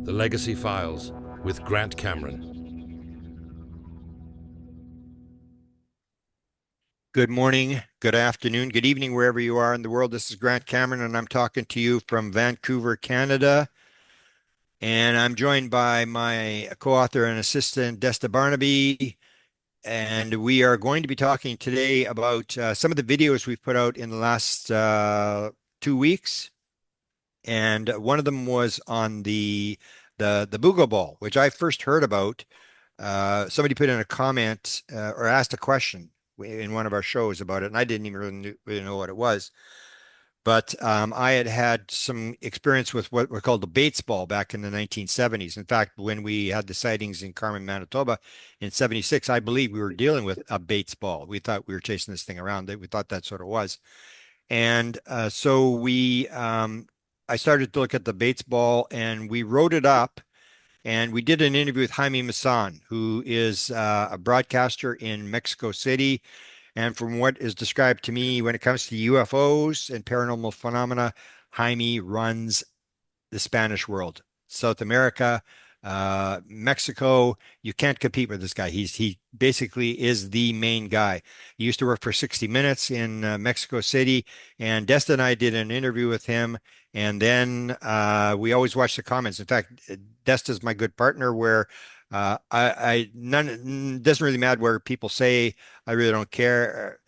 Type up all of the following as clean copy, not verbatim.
The Legacy Files with Grant Cameron. Good morning, good afternoon, good evening, wherever you are in the world. This is Grant Cameron, and I'm talking to you from Vancouver, Canada. And I'm joined by my co-author and assistant, Desta Barnaby. And we are going to be talking today about some of the videos we've put out in the last 2 weeks. And one of them was on the Buga Ball, which I first heard about. Somebody put in a comment or asked a question in one of our shows about it, and I didn't even really know what it was. But I had had some experience with what were called the Bates ball back in the 1970s. In fact, when we had the sightings in Carmen, Manitoba in 76, I believe we were dealing with a Bates ball. We thought we were chasing this thing around. We thought that's what it was. And so I started to look at the Bates ball and we wrote it up and we did an interview with Jaime Maussan, who is a broadcaster in Mexico City. And from what is described to me, when it comes to UFOs and paranormal phenomena, Jaime runs the Spanish world, South America, Mexico. You can't compete with this guy. He basically is the main guy. He used to work for 60 Minutes in Mexico City, and Desta and I did an interview with him. And then we always watch the comments. In fact, Desta's my good partner where I none doesn't really matter where people say. I really don't care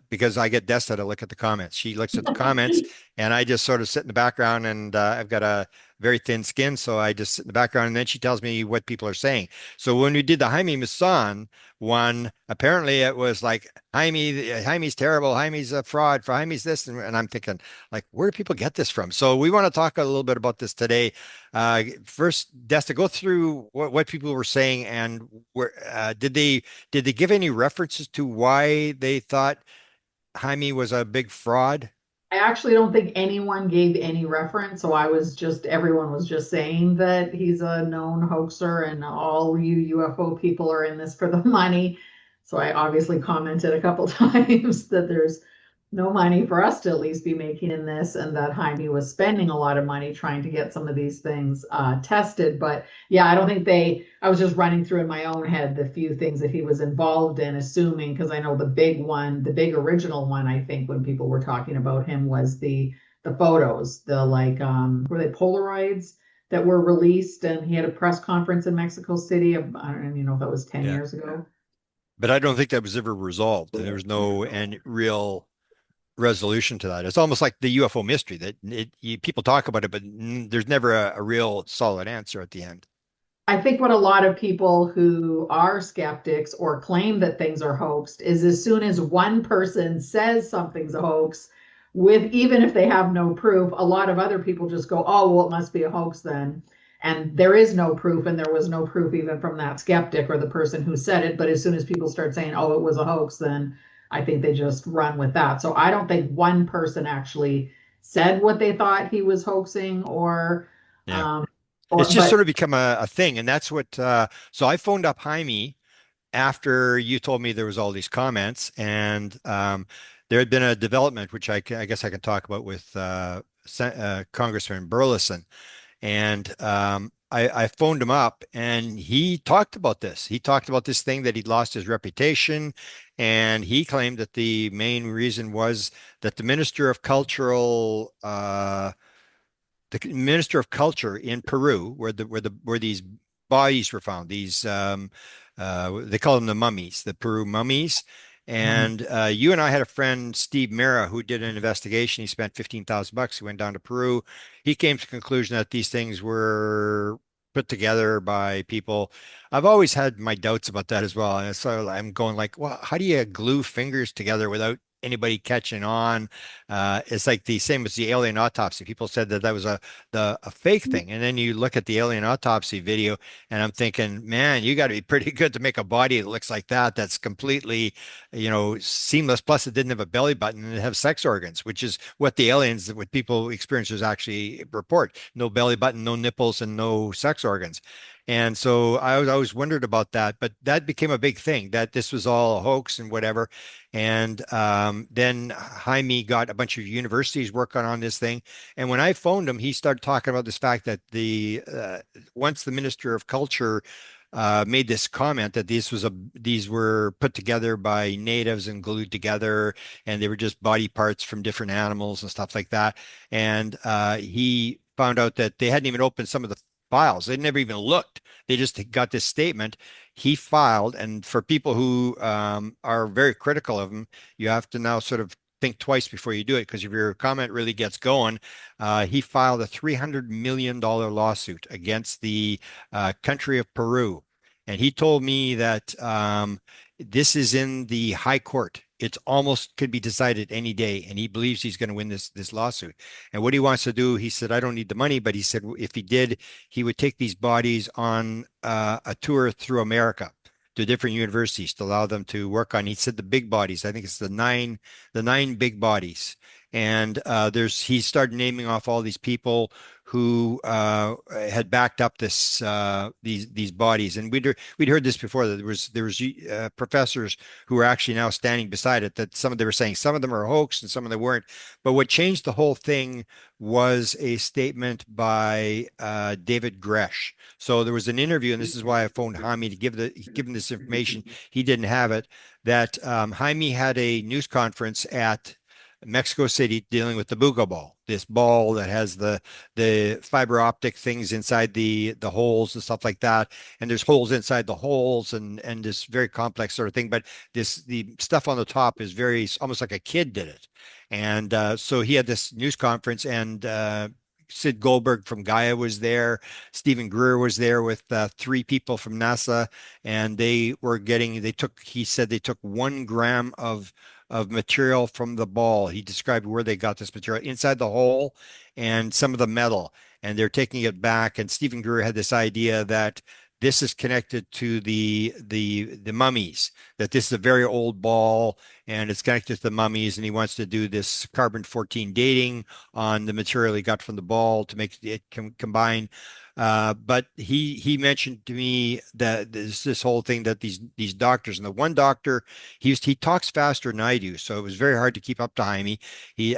because I get Desta to look at the comments. She looks at the comments, and I just sort of sit in the background. And I've got a very thin skin, so I just sit in the background, and then she tells me what people are saying. So when we did the Jaime Maussan one, apparently it was like Jaime's terrible, Jaime's a fraud, for Jaime's this, and I'm thinking like, where do people get this from? So we want to talk a little bit about this today. First, Desta, go through what people were saying, and where did they give any references to why they thought Jaime was a big fraud? I actually don't think anyone gave any reference, so everyone was just saying that he's a known hoaxer and all you UFO people are in this for the money. So I obviously commented a couple times that there's no money for us to at least be making in this, and that Jaime was spending a lot of money trying to get some of these things tested. But yeah, I don't think I was just running through in my own head the few things that he was involved in, assuming, because I know the big one, the big original one, I think when people were talking about him was the photos, the like were they Polaroids that were released, and he had a press conference in Mexico City. I don't even know if that was 10 Yeah. years ago. But I don't think that was ever resolved. There was no and real resolution to that. It's almost like the UFO mystery that people talk about it, but there's never a real solid answer at the end. I think what a lot of people who are skeptics or claim that things are hoaxed is as soon as one person says something's a hoax, with even if they have no proof, a lot of other people just go, oh, well, it must be a hoax then. And there is no proof, and there was no proof even from that skeptic or the person who said it. But as soon as people start saying, oh, it was a hoax, then I think they just run with that. So I don't think one person actually said what they thought he was hoaxing Yeah. um, It's just but sort of become a thing. And that's what, so I phoned up Jaime after you told me there was all these comments and there had been a development, which I guess I can talk about with Congressman Burlison. And I phoned him up and he talked about this. He talked about this thing that he'd lost his reputation. And he claimed that the main reason was that the Minister of Culture in Peru, where these bodies were found, these they call them the mummies, the Peru mummies. Mhm. And you and I had a friend, Steve Mera, who did an investigation. He spent 15,000 bucks. He went down to Peru. He came to the conclusion that these things were put together by people. I've always had my doubts about that as well. And so I'm going like, well, how do you glue fingers together without anybody catching on? It's like the same as the alien autopsy. People said that that was a fake thing, and then you look at the alien autopsy video, and I'm thinking, man, you got to be pretty good to make a body that looks like that. That's completely, seamless. Plus, it didn't have a belly button and it have sex organs, which is what the aliens, what people experiencers actually report. No belly button, no nipples, and no sex organs. And so I was always wondered about that, but that became a big thing that this was all a hoax and whatever. And then Jaime got a bunch of universities working on this thing. And when I phoned him, he started talking about this fact that the once the Minister of Culture made this comment that these were put together by natives and glued together, and they were just body parts from different animals and stuff like that. And he found out that they hadn't even opened some of the files. They never even looked. They just got this statement. He filed, and for people who are very critical of him, you have to now sort of think twice before you do it, because if your comment really gets going, he filed a $300 million lawsuit against the country of Peru. And he told me that this is in the high court. It almost could be decided any day, and he believes he's going to win this lawsuit. And what he wants to do, he said, I don't need the money, but he said if he did, he would take these bodies on a tour through America to different universities to allow them to work on. He said the big bodies. I think it's the nine big bodies. And he started naming off all these people who had backed up these bodies, and we'd heard this before, that there was professors who were actually now standing beside it, that they were saying some of them are a hoax and some of them weren't. But what changed the whole thing was a statement by David Grusch. So there was an interview, and this is why I phoned Jaime to give him this information. He didn't have it. That Jaime had a news conference at Mexico City dealing with the Buga Ball, this ball that has the fiber optic things inside the holes and stuff like that. And there's holes inside the holes, and this very complex sort of thing. But the stuff on the top is very almost like a kid did it. And so he had this news conference, and Sid Goldberg from Gaia was there. Stephen Greer was there with three people from NASA, and he said they took 1 gram of material from the ball. He described where they got this material inside the hole and some of the metal, and they're taking it back. And Stephen Greer had this idea that this is connected to the mummies, that this is a very old ball and it's connected to the mummies, and he wants to do this carbon-14 dating on the material he got from the ball to make it combine. But he mentioned to me that this whole thing that these doctors, and the one doctor, he talks faster than I do, so it was very hard to keep up to Jaime.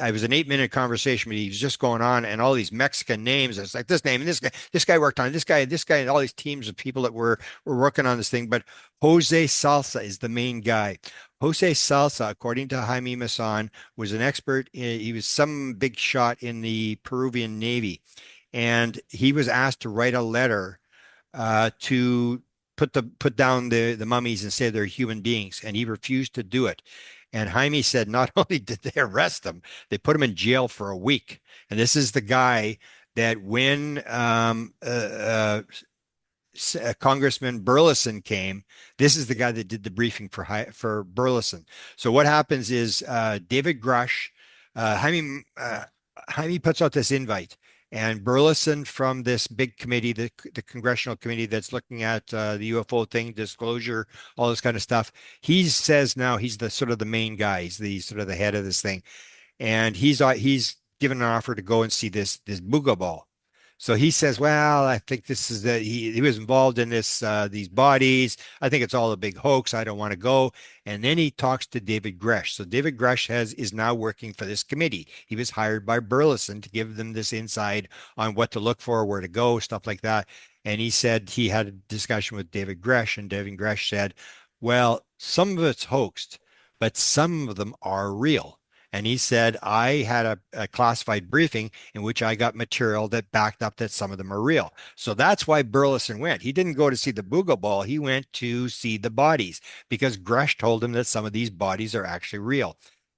I was an 8-minute conversation, but he was just going on, and all these Mexican names. It's like this name and this guy worked on it, this guy, and all these teams of people that were working on this thing. But Jose Salsa is the main guy. Jose Salsa, according to Jaime Maussan, was an expert. He was some big shot in the Peruvian Navy, and he was asked to write a letter to put down the mummies and say they're human beings, and he refused to do it. And Jaime said not only did they arrest him, they put him in jail for a week. And this is the guy that when Congressman Berlison came, this is the guy that did the briefing for Burlison. So what happens is David Grusch, Jaime puts out this invite, and Burlison from this big committee, the congressional committee that's looking at the UFO thing, disclosure, all this kind of stuff. He says now he's the sort of the main guy. He's the sort of the head of this thing, and he's given an offer to go and see this Buga Ball. So he says, well, I think this is he was involved in these bodies. I think it's all a big hoax. I don't want to go. And then he talks to David Grusch. So David Grusch is now working for this committee. He was hired by Burlison to give them this insight on what to look for, where to go, stuff like that. And he said he had a discussion with David Grusch, and David Grusch said, well, some of it's hoaxed, but some of them are real. And he said, I had a classified briefing in which I got material that backed up that some of them are real. So that's why Burleson went. He didn't go to see the Buga Ball. He went to see the bodies, because Grusch told him that some of these bodies are actually real.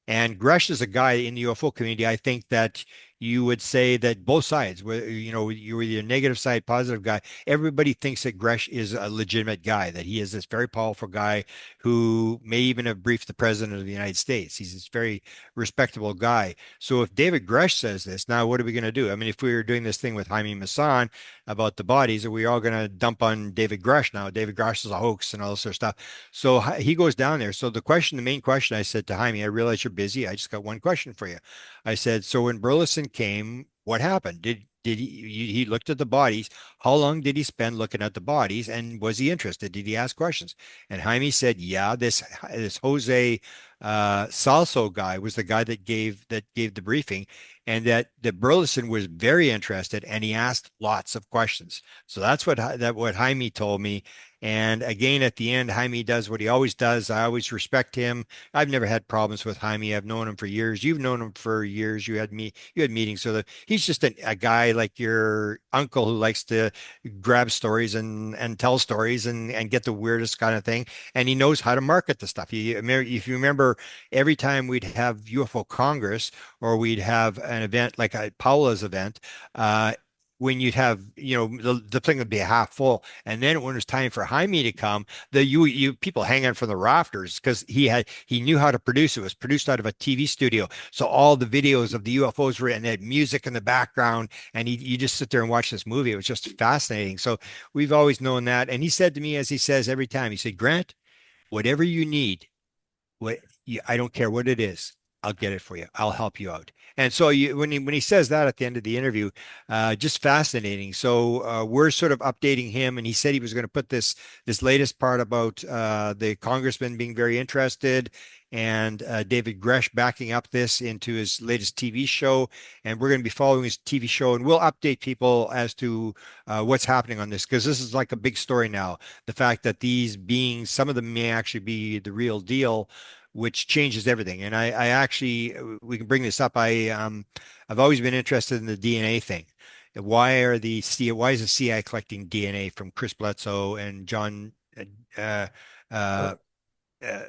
And Grusch is a guy in the UFO community, I think, that you would say that both sides, whether you're either a negative side, positive guy, everybody thinks that Grusch is a legitimate guy, that he is this very powerful guy who may even have briefed the president of the United States. He's this very respectable guy. So if David Grusch says this, now what are we going to do? I mean, if we were doing this thing with Jaime Maussan about the bodies, are we all going to dump on David Grusch now? David Grusch is a hoax and all this sort of stuff. So he goes down there. So the main question I said to Jaime, I realize you're busy. I just got one question for you. I said, so when Burleson came, what happened? Did he looked at the bodies? How long did he spend looking at the bodies? And was he interested? Did he ask questions? And Jaime said, yeah, this Jose Salso guy was the guy that gave the briefing, and that Burlison was very interested, and he asked lots of questions. So that's what Jaime told me. And again, at the end, Jaime does what he always does. I always respect him. I've never had problems with Jaime. I've known him for years. You've known him for years. You had meetings. So that he's just a guy like your uncle who likes to grab stories and tell stories and get the weirdest kind of thing. And he knows how to market the stuff. If you remember, every time we'd have UFO Congress or we'd have an event like Paula's event, when you'd have, the thing would be half full. And then when it was time for Jaime to come, you people hanging from the rafters because he knew how to produce. It was produced out of a TV studio. So all the videos of the UFOs were, and they had music in the background. And you just sit there and watch this movie. It was just fascinating. So we've always known that. And he said to me, as he says every time, he said, Grant, whatever you need, I don't care what it is. I'll get it for you. I'll help you out. And so when he says that at the end of the interview, just fascinating. So we're sort of updating him, and he said he was going to put this latest part about the congressman being very interested, and David Grusch backing up this into his latest TV show. And we're going to be following his TV show, and we'll update people as to what's happening on this, because this is like a big story now. The fact that these beings, some of them may actually be the real deal, which changes everything. And I actually, we can bring this up. I've always been interested in the DNA thing. Why is the CIA collecting DNA from Chris Bledsoe and John uh, uh, uh,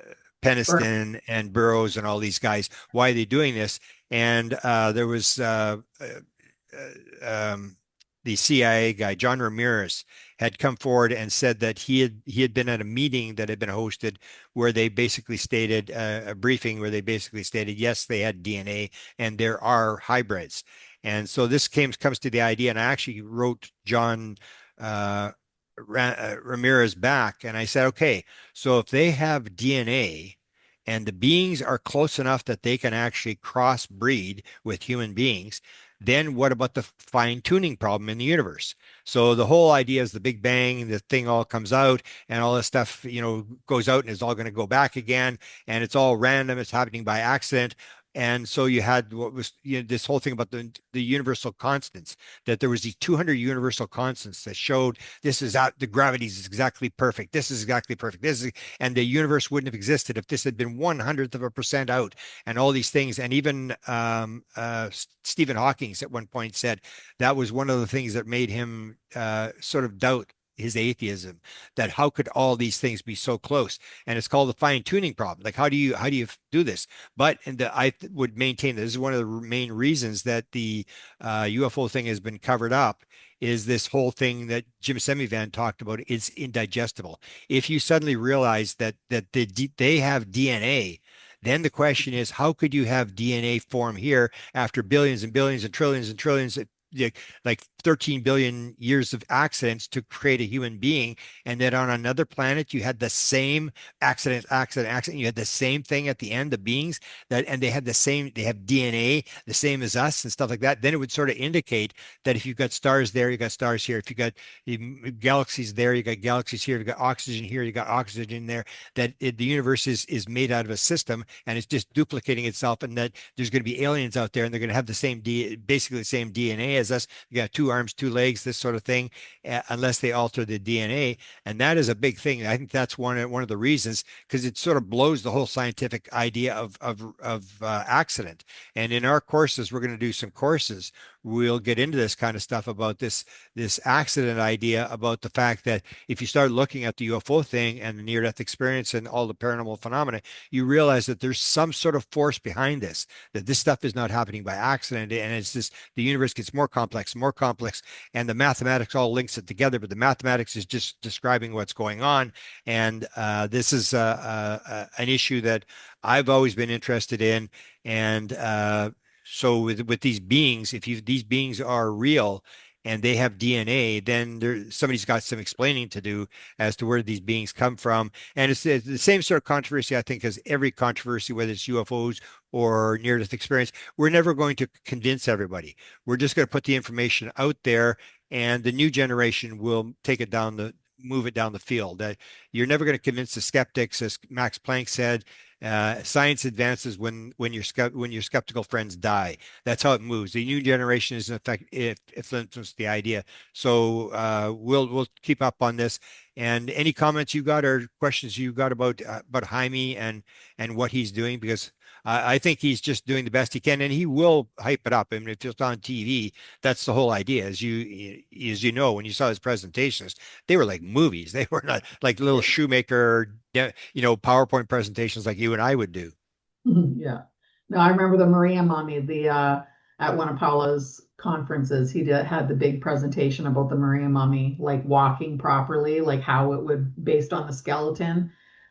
Peniston and Burroughs and all these guys? Why are they doing this? And there was the CIA guy, John Ramirez, had come forward and said that he had been at a meeting that had been hosted where they basically stated a briefing where they basically stated, yes, they had DNA and there are hybrids. And so this comes to the idea, and I actually wrote John Ramirez back, and I said, okay, so if they have DNA and the beings are close enough that they can actually crossbreed with human beings, then what about the fine tuning problem in the universe? So the whole idea is the Big Bang, the thing all comes out and all this stuff, goes out and is all going to go back again. And it's all random. It's happening by accident. And so you had what was this whole thing about the universal constants, that there was these 200 universal constants that showed this is out, the gravity is exactly perfect. This is exactly perfect. And the universe wouldn't have existed if this had been 1/100% out, and all these things. And even Stephen Hawking at one point said that was one of the things that made him sort of doubt his atheism, that how could all these things be so close? And it's called the fine tuning problem. Like, how do you do this? But I would maintain that this is one of the main reasons that the UFO thing has been covered up, is this whole thing that Jim Semivan talked about. It's indigestible. If you suddenly realize that they have DNA, then the question is, how could you have DNA form here after billions and billions and trillions like 13 billion years of accidents to create a human being, and that on another planet you had the same accident, you had the same thing at the end, the beings and they have DNA the same as us and stuff like that. Then it would sort of indicate that if you've got stars there, you got stars here. If you got galaxies there, you got galaxies here. If you got oxygen here, you got oxygen there. That the universe is made out of a system, and it's just duplicating itself, and that there's going to be aliens out there, and they're going to have basically the same DNA as us. You got 2 arms, 2 legs, this sort of thing, unless they alter the DNA. And that is a big thing. I think that's one of the reasons, because it sort of blows the whole scientific idea of accident. And in our courses, we're going to do some courses. We'll get into this kind of stuff about this accident idea, about the fact that if you start looking at the UFO thing and the near-death experience and all the paranormal phenomena, you realize that there's some sort of force behind this, that this stuff is not happening by accident. And it's just the universe gets more complex, and the mathematics all links it together, but the mathematics is just describing what's going on. And this is an issue that I've always been interested in. And so with these beings, these beings are real, and they have DNA, then somebody's got some explaining to do as to where these beings come from. And it's the same sort of controversy, I think, as every controversy, whether it's UFOs or near-death experience. We're never going to convince everybody. We're just going to put the information out there, and the new generation will move it down the field. You're never going to convince the skeptics, as Max Planck said. Science advances when your skeptical friends die. That's how it moves. The new generation is in effect influenced the idea. So we'll keep up on this. And any comments you got or questions you got about Jaime and what he's doing, because I think he's just doing the best he can, and he will hype it up. I mean, if it's on TV, that's the whole idea. As you know, when you saw his presentations, they were like movies. They were not like little shoemaker, PowerPoint presentations like you and I would do. Yeah. No, I remember the Maria Mummy, at one of Paula's conferences, had the big presentation about the Maria Mummy, like walking properly, like how it would, based on the skeleton,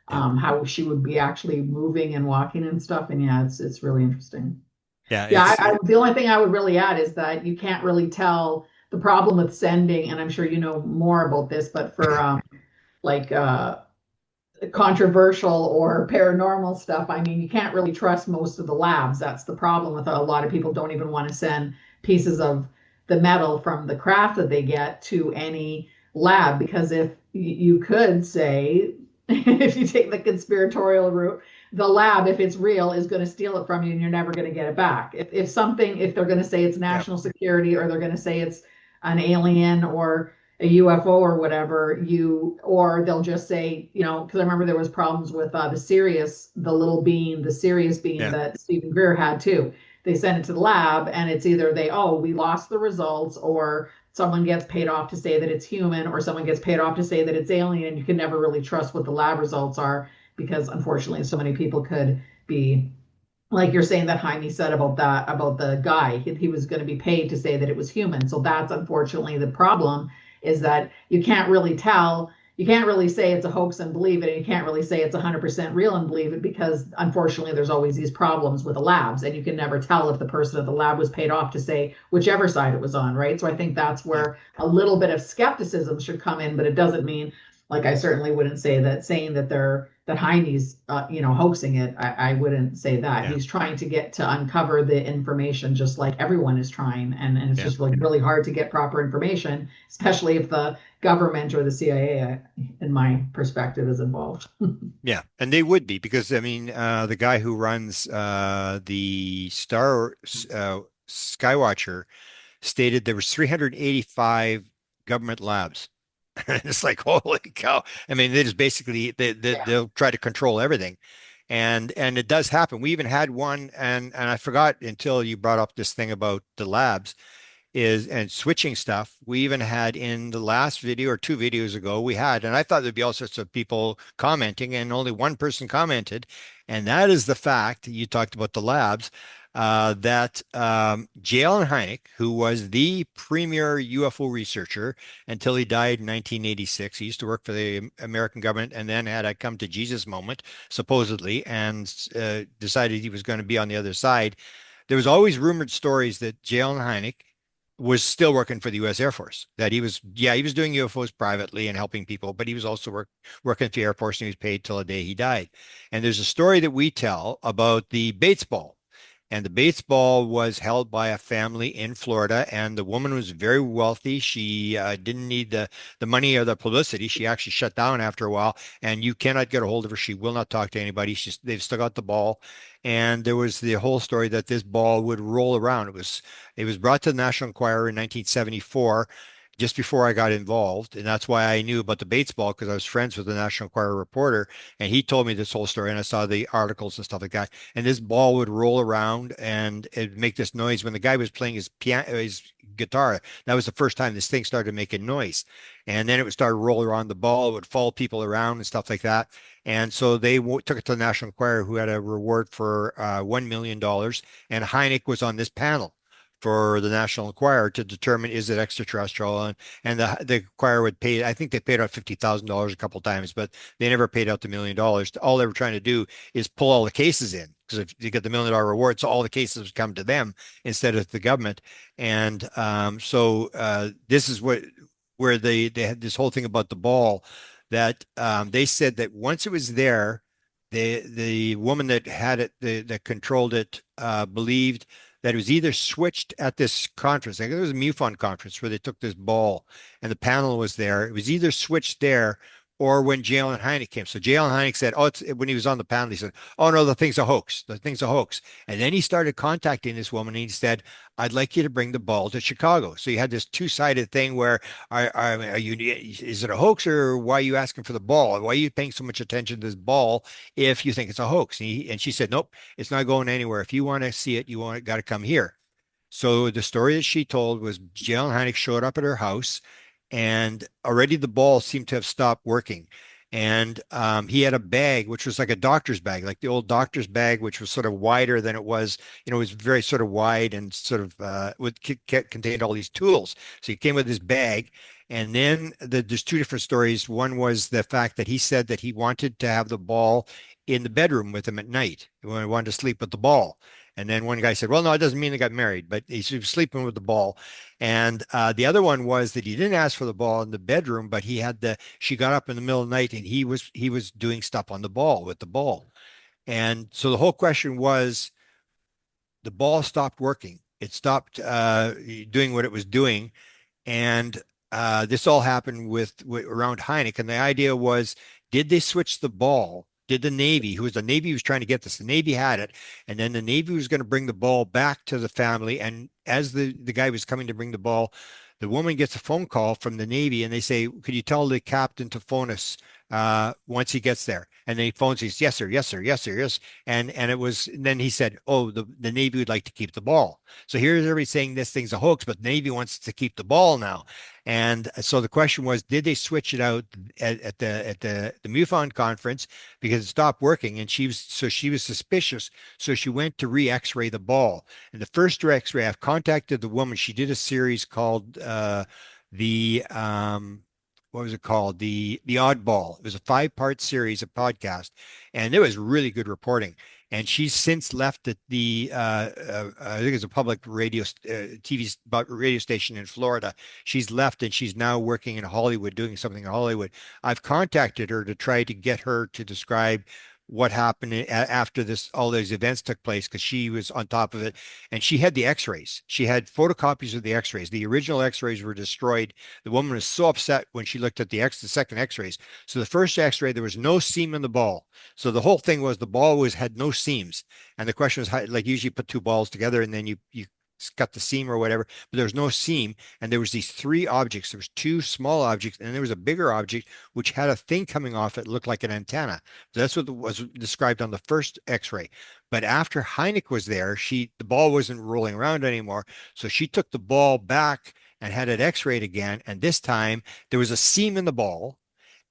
Yeah. how she would be actually moving and walking and stuff. And yeah, it's really interesting. Yeah, Yeah, the only thing I would really add is that you can't really tell the problem with sending, and I'm sure you know more about this, but for like controversial or paranormal stuff, I mean, you can't really trust most of the labs. That's the problem with a lot of people don't even want to send pieces of the metal from the craft that they get to any lab, because if you could say, if you take the conspiratorial route, the lab, if it's real, is going to steal it from you and you're never going to get it back. If they're going to say it's yeah, national security, or they're going to say it's an alien or a UFO or whatever, or they'll just say, because I remember there was problems with the little bean, the Sirius bean yeah, that Stephen Greer had too. They send it to the lab, and it's either we lost the results, or someone gets paid off to say that it's human, or someone gets paid off to say that it's alien. You can never really trust what the lab results are, because unfortunately so many people could be, like you're saying that Jaime said about the guy. He was going to be paid to say that it was human. So that's unfortunately the problem, is that you can't really tell. You can't really say it's a hoax and believe it, and you can't really say it's 100% real and believe it, because unfortunately there's always these problems with the labs, and you can never tell if the person at the lab was paid off to say whichever side it was on, right? So I think that's yeah, where a little bit of skepticism should come in, but it doesn't mean, like, I certainly wouldn't say that saying that Heine's hoaxing it. I wouldn't say that. yeah, He's trying to get to uncover the information, just like everyone is trying, and it's yeah. just like really hard to get proper information, especially if the government or the CIA, in my perspective, is involved. Yeah, and they would be, because I mean, the guy who runs the Skywatcher stated there was 385 government labs. It's like, holy cow. I mean, they just basically Yeah. they'll try to control everything. And it does happen. We even had one, and I forgot until you brought up this thing about the labs and switching stuff. We even had in the last video or two videos ago, and I thought there'd be all sorts of people commenting, and only one person commented. And that is the fact you talked about the labs, that J. Allen Hynek, who was the premier UFO researcher until he died in 1986, he used to work for the American government and then had a come to Jesus moment, supposedly, and decided he was going to be on the other side. There was always rumored stories that J. Allen Hynek was still working for the U.S. Air Force. That he was doing UFOs privately and helping people, but he was also working for the Air Force, and he was paid till the day he died. And there's a story that we tell about the Bates Ball. And the Bates Ball was held by a family in Florida, and the woman was very wealthy. She didn't need the money or the publicity. She actually shut down after a while, and you cannot get a hold of her. She will not talk to anybody. They've still got the ball. And there was the whole story that this ball would roll around. It was brought to the National Enquirer in 1974, just before I got involved. And that's why I knew about the Bates Ball, because I was friends with the National Enquirer reporter, and he told me this whole story, and I saw the articles and stuff like that. And this ball would roll around and it'd make this noise when the guy was playing his piano, his guitar. That was the first time this thing started making noise. And then it would start rolling around the ball. It would follow people around and stuff like that. And so they took it to the National Enquirer, who had a reward for $1 million. And Heinik was on this panel for the National Enquirer to determine, is it extraterrestrial, and the Enquirer would pay. I think they paid out $50,000 a couple of times, but they never paid out the $1 million. All they were trying to do is pull all the cases in, because if you get the $1 million reward, so all the cases would come to them instead of the government. And this is where they had this whole thing about the ball that they said that once it was there, the woman that had it, that controlled it, believed that it was either switched at this conference. I think it was a MUFON conference where they took this ball and the panel was there. It was either switched there or when Jalen Heinik came. So Jalen Heinik said, when he was on the panel, he said, oh no, the thing's a hoax. The thing's a hoax. And then he started contacting this woman and he said, I'd like you to bring the ball to Chicago. So you had this two-sided thing where is it a hoax or why are you asking for the ball? Why are you paying so much attention to this ball if you think it's a hoax? And she said, nope, it's not going anywhere. If you want to see it, got to come here. So the story that she told was Jalen Heinik showed up at her house and already the ball seemed to have stopped working. And he had a bag, which was like a doctor's bag, like the old doctor's bag, which was sort of wider than it was, it was very sort of wide and sort of contained all these tools. So he came with his bag. And then there's two different stories. One was the fact that he said that he wanted to have the ball in the bedroom with him at night. He wanted to sleep with the ball. And then one guy said, well, no, it doesn't mean they got married, but he was sleeping with the ball. And the other one was that he didn't ask for the ball in the bedroom, but she got up in the middle of the night and he was doing stuff on the ball with the ball. And so the whole question was, the ball stopped working. It stopped doing what it was doing. And this all happened around Heinik. And the idea was, did they switch the ball? Did the Navy, who was trying to get this, the Navy had it, and then the Navy was going to bring the ball back to the family. And as the guy was coming to bring the ball, the woman gets a phone call from the Navy and they say, could you tell the captain to phone us once he gets there? And then he phones, he says, yes, sir, yes, sir, yes, sir, yes. And then he said, oh, the Navy would like to keep the ball. So here's everybody saying this thing's a hoax, but the Navy wants to keep the ball now. And so the question was, did they switch it out at the MUFON conference because it stopped working? And she was suspicious. So she went to re-X-ray the ball. And the first X-ray, I've contacted the woman. She did a series called what was it called? The Oddball. It was a 5-part series, a podcast, and it was really good reporting. And she's since left I think it's a public radio TV radio station in Florida. She's left and she's now working in Hollywood, doing something in Hollywood. I've contacted her to try to get her to describe what happened after all these events took place, because she was on top of it and she had the x-rays. She had photocopies of the x-rays. The original x-rays were destroyed. The woman was so upset when she looked at the second x-rays. So the first x-ray, there was no seam in the ball. So the whole thing was the ball had no seams. And the question was how, like, usually put two balls together and then you cut the seam or whatever, but there was no seam. And there was these 3 objects. There was 2 small objects and there was a bigger object which had a thing coming off it, looked like an antenna. So that's what was described on the first x-ray. But after Heinik was there, the ball wasn't rolling around anymore. So she took the ball back and had it x-rayed again. And this time there was a seam in the ball.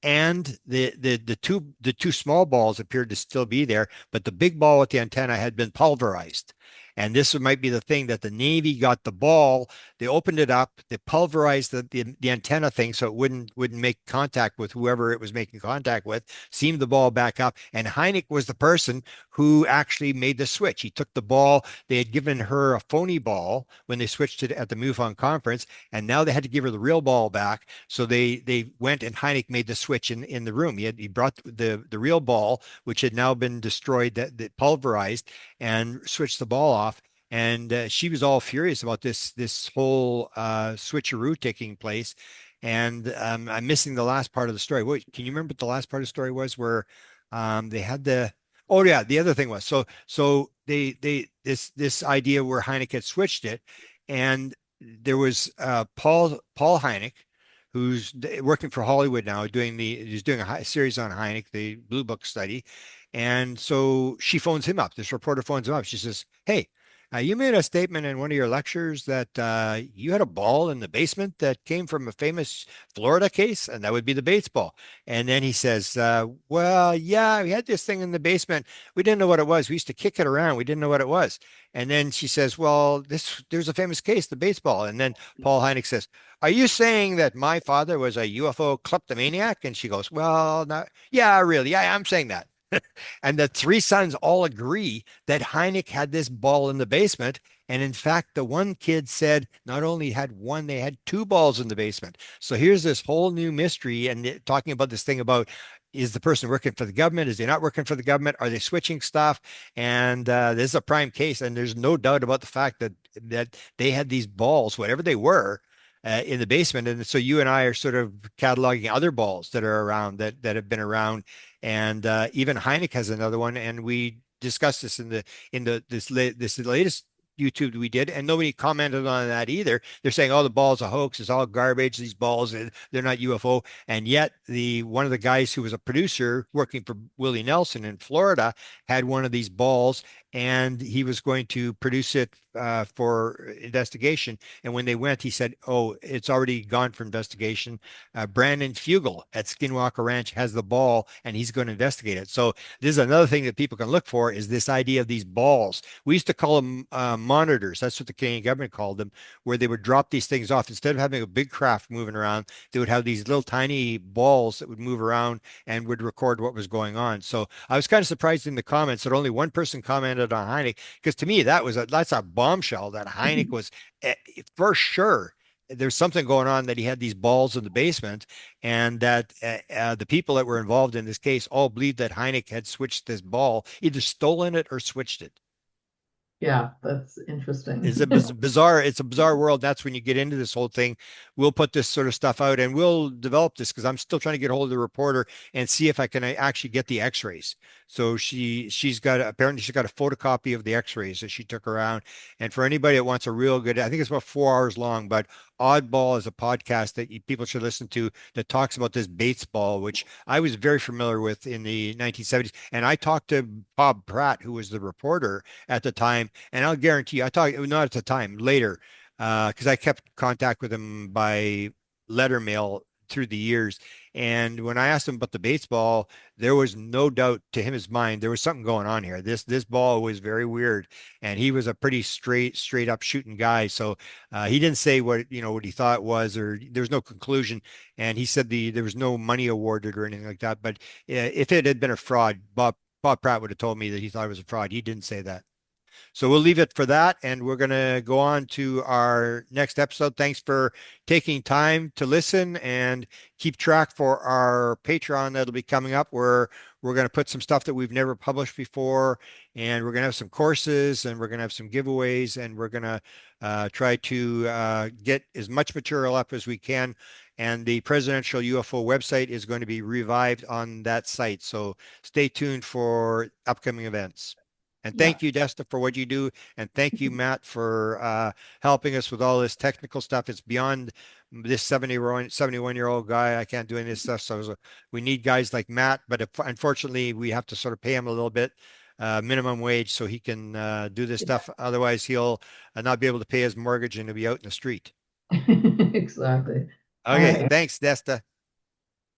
And the two small balls appeared to still be there, but the big ball with the antenna had been pulverized. And this might be the thing that the Navy got the ball, they opened it up, they pulverized the antenna thing so it wouldn't make contact with whoever it was making contact with, seamed the ball back up. And Heinik was the person who actually made the switch. He took the ball, they had given her a phony ball when they switched it at the MUFON conference, and now they had to give her the real ball back. So they went and Heinik made the switch in the room. He brought the real ball, which had now been destroyed, that pulverized, and switched the ball off. And she was all furious about this whole switcheroo taking place. And I'm missing the last part of the story. Wait, can you remember what the last part of the story was, where they had oh yeah, the other thing was, so this idea where Heinik had switched it, and there was Paul Heinik, who's working for Hollywood now, he's doing a series on Heinik, the Blue Book study. And so she phones him up. This reporter phones him up. She says, hey, you made a statement in one of your lectures that you had a ball in the basement that came from a famous Florida case, and that would be the Bates ball. And then he says, well, yeah, we had this thing in the basement. We didn't know what it was. We used to kick it around. We didn't know what it was. And then she says, well, there's a famous case, the Bates ball. And then Paul Heinik says, are you saying that my father was a UFO kleptomaniac? And she goes, well, no, yeah, really. Yeah, I'm saying that. And the three sons all agree that Heinik had this ball in the basement. And in fact, the one kid said not only had one, they had two balls in the basement. So here's this whole new mystery and talking about this thing about, is the person working for the government? Is they not working for the government? Are they switching stuff? And this is a prime case. And there's no doubt about the fact that they had these balls, whatever they were, in the basement. And so you and I are sort of cataloging other balls that are around that have been around. And even Heinik has another one. And we discussed this this latest YouTube we did, and nobody commented on that either. They're saying, "Oh, the ball's a hoax. It's all garbage. These balls, they're not UFO." And yet, the one of the guys who was a producer working for Willie Nelson in Florida had one of these balls, and he was going to produce it for investigation. And when they went, he said, "Oh, it's already gone for investigation. Brandon Fugel at Skinwalker Ranch has the ball, and he's going to investigate it." So this is another thing that people can look for, is this idea of these balls. We used to call them monitors. That's what the Canadian government called them, where they would drop these things off. Instead of having a big craft moving around, they would have these little tiny balls that would move around and would record what was going on. So I was kind of surprised in the comments that only one person commented on Heinik, because to me that's a bombshell that Heinik was for sure. There's something going on, that he had these balls in the basement, and that the people that were involved in this case all believed that Heinik had switched this ball, either stolen it or switched it. Yeah, that's interesting. It's a bizarre world. That's when you get into this whole thing. We'll put this sort of stuff out and we'll develop this, because I'm still trying to get a hold of the reporter and see if I can actually get the x-rays. So she's got apparently she's got a photocopy of the x-rays that she took around. And for anybody that wants a real good, I think it's about 4 hours long, but Oddball is a podcast that people should listen to, that talks about this Bates ball, which I was very familiar with in the 1970s. And I talked to Bob Pratt, who was the reporter at the time, and I'll guarantee you, I talked not at the time, later, because I kept contact with him by letter mail through the years. And when I asked him about the Bates ball, there was no doubt to his mind there was something going on here. This ball was very weird, and he was a pretty straight up shooting guy. So he didn't say what he thought it was, or there was no conclusion. And he said there was no money awarded or anything like that. But if it had been a fraud, Bob Pratt would have told me that he thought it was a fraud. He didn't say that. So we'll leave it for that, and we're going to go on to our next episode. Thanks for taking time to listen, and keep track for our Patreon that'll be coming up, where we're going to put some stuff that we've never published before, and we're going to have some courses, and we're going to have some giveaways, and we're going to try to get as much material up as we can. And the presidential UFO website is going to be revived on that site. So stay tuned for upcoming events. And Yeah. thank you, Desta, for what you do. And thank you, Matt, for helping us with all this technical stuff. It's beyond this 71-year-old guy. I can't do any of this stuff. So we need guys like Matt. But unfortunately, we have to sort of pay him a little bit, minimum wage, so he can do this stuff. Otherwise, he'll not be able to pay his mortgage and he'll be out in the street. Exactly. All Okay. right. Thanks, Desta.